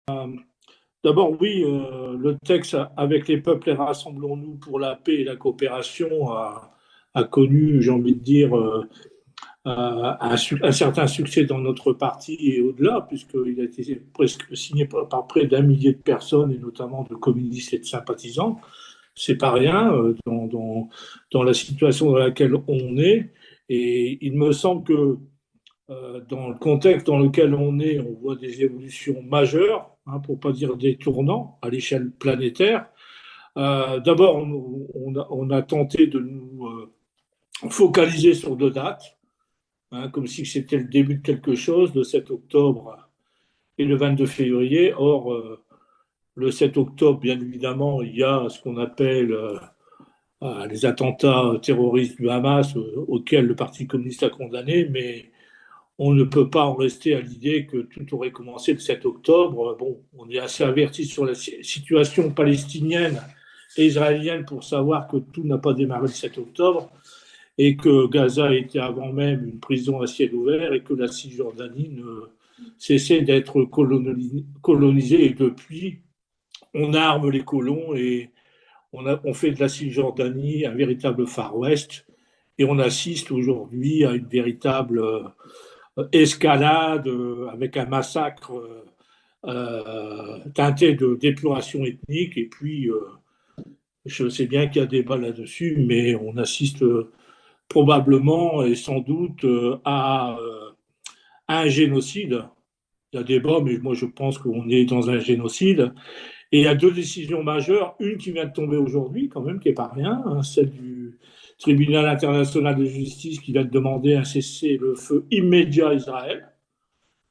D'abord, oui, le texte avec les peuples et rassemblons-nous pour la paix et la coopération a connu, j'ai envie de dire, un certain succès dans notre parti et au-delà, puisqu'il a été presque signé par près d'un millier de personnes, et notamment de communistes et de sympathisants. C'est pas rien dans la situation dans laquelle on est. Et il me semble que dans le contexte dans lequel on est, on voit des évolutions majeures, hein, pour pas dire des tournants à l'échelle planétaire. D'abord, on a tenté de nous focaliser sur deux dates, hein, comme si c'était le début de quelque chose, le 7 octobre et le 22 février. Or, le 7 octobre, bien évidemment, il y a ce qu'on appelle les attentats terroristes du Hamas, auxquels le Parti communiste a condamné, mais on ne peut pas en rester à l'idée que tout aurait commencé le 7 octobre. Bon, on est assez averti sur la situation palestinienne et israélienne pour savoir que tout n'a pas démarré le 7 octobre et que Gaza était avant même une prison à ciel ouvert et que la Cisjordanie ne cessait d'être colonisée. Et depuis, on arme les colons et on fait de la Cisjordanie un véritable Far West. Et on assiste aujourd'hui à une véritable escalade avec un massacre teinté d'épuration ethnique. Et puis, je sais bien qu'il y a débat là-dessus, mais on assiste probablement et sans doute à un génocide. Il y a débat, mais moi je pense qu'on est dans un génocide. Et il y a deux décisions majeures, une qui vient de tomber aujourd'hui, quand même, qui n'est pas rien, hein, celle du Tribunal international de justice qui vient de demander un cessez-le-feu immédiat à Israël,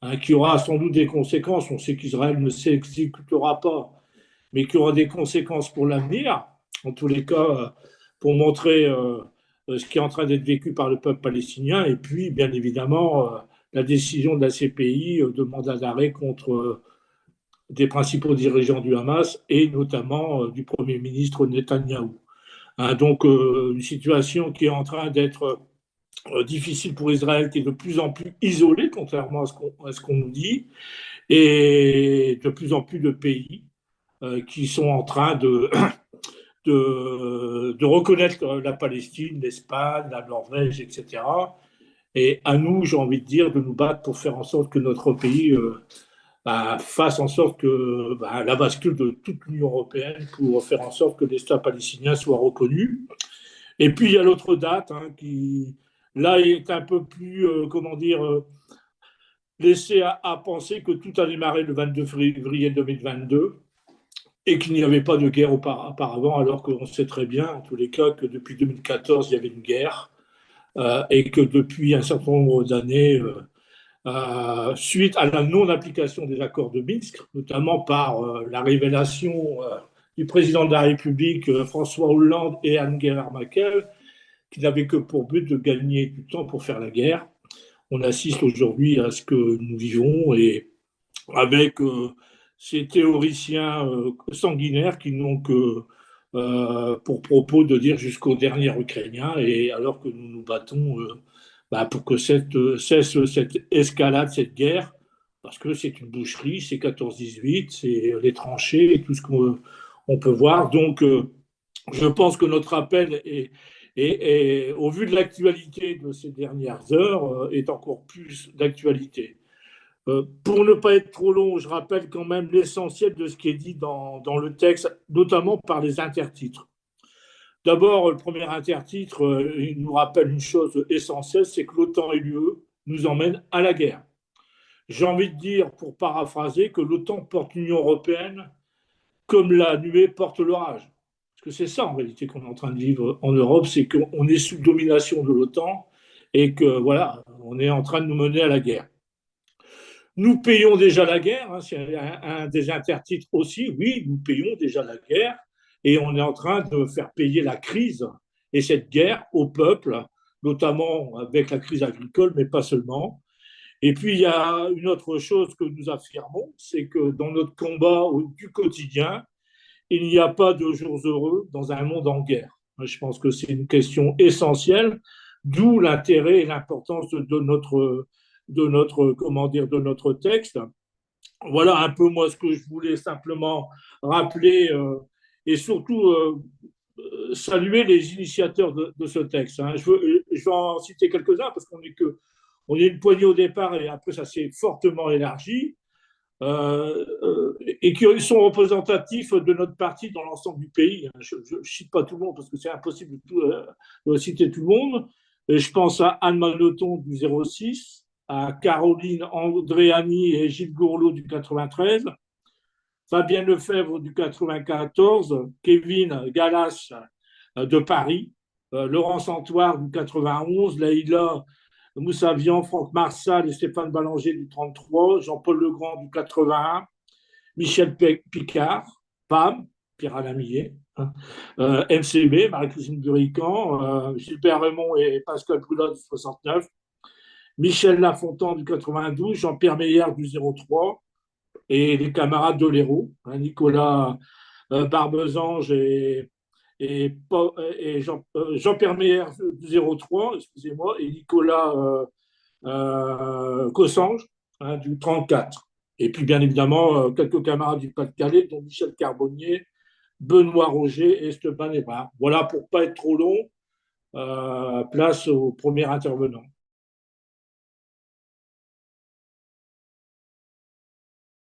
hein, qui aura sans doute des conséquences. On sait qu'Israël ne s'exécutera pas, mais qui aura des conséquences pour l'avenir, en tous les cas, pour montrer ce qui est en train d'être vécu par le peuple palestinien. Et puis, bien évidemment, la décision de la CPI de mandat d'arrêt contre des principaux dirigeants du Hamas et notamment du Premier ministre Netanyahou. Hein, donc, une situation qui est en train d'être difficile pour Israël, qui est de plus en plus isolé, contrairement à ce qu'on nous dit, et de plus en plus de pays qui sont en train de reconnaître la Palestine, l'Espagne, la Norvège, etc. Et à nous, j'ai envie de dire, de nous battre pour faire en sorte que notre pays fasse en sorte que la bascule de toute l'Union européenne pour faire en sorte que l'État palestinien soit reconnu. Et puis il y a l'autre date, hein, qui là est un peu plus, comment dire, laissé à penser que tout a démarré le 22 février 2022 et qu'il n'y avait pas de guerre auparavant, alors qu'on sait très bien, en tous les cas, que depuis 2014, il y avait une guerre et que depuis un certain nombre d'années, suite à la non-application des accords de Minsk, notamment par la révélation du président de la République, François Hollande et Angela Merkel, qui n'avaient que pour but de gagner du temps pour faire la guerre. On assiste aujourd'hui à ce que nous vivons et avec ces théoriciens sanguinaires qui n'ont que pour propos de dire jusqu'au dernier Ukrainien, et alors que nous nous battons pour que cesse cette escalade, cette guerre, parce que c'est une boucherie, c'est 14-18, c'est les tranchées et tout ce qu'on on peut voir. Donc, je pense que notre appel au vu de l'actualité de ces dernières heures, est encore plus d'actualité. Pour ne pas être trop long, je rappelle quand même l'essentiel de ce qui est dit dans le texte, notamment par les intertitres. D'abord, le premier intertitre, il nous rappelle une chose essentielle, c'est que l'OTAN et l'UE nous emmènent à la guerre. J'ai envie de dire, pour paraphraser, que l'OTAN porte l'Union européenne comme la nuée porte l'orage. Parce que c'est ça, en réalité, qu'on est en train de vivre en Europe, c'est qu'on est sous domination de l'OTAN et que, voilà, on est en train de nous mener à la guerre. Nous payons déjà la guerre, hein, c'est un des intertitres aussi, oui, nous payons déjà la guerre et on est en train de faire payer la crise et cette guerre au peuple, notamment avec la crise agricole, mais pas seulement. Et puis il y a une autre chose que nous affirmons, c'est que dans notre combat du quotidien, il n'y a pas de jours heureux dans un monde en guerre. Je pense que c'est une question essentielle, d'où l'intérêt et l'importance de notre, comment dire, de notre texte. Voilà un peu moi ce que je voulais simplement rappeler et surtout saluer les initiateurs de ce texte. Hein. Je vais en citer quelques-uns parce on est une poignée au départ et après ça s'est fortement élargi et qui sont représentatifs de notre parti dans l'ensemble du pays. Je ne cite pas tout le monde parce que c'est impossible de citer tout le monde. Et je pense à Anne Manoton du 06, à Caroline Andréani et Gilles Gourlot du 93, Fabien Lefebvre du 94, Kevin Gallas de Paris, Laurence Antoine du 91, Laïla Moussavian, Franck Marsal et Stéphane Ballanger du 33, Jean-Paul Legrand du 81, Michel Picard, PAM, Pierre Alain Millet, hein, MCB, Marie-Christine Burican, Gilbert Raymond et Pascal Brulot du 69, Michel Lafontan du 92, Jean-Pierre Meyer du 03 et les camarades de l'Hérault, hein, Nicolas Barbesange et Jean-Pierre Meyer du 03, excusez-moi, et Nicolas Cossange hein, du 34. Et puis, bien évidemment, quelques camarades du Pas-de-Calais, dont Michel Carbonnier, Benoît Roger et Esteban Hébrard. Voilà, pour ne pas être trop long, place au premier intervenant.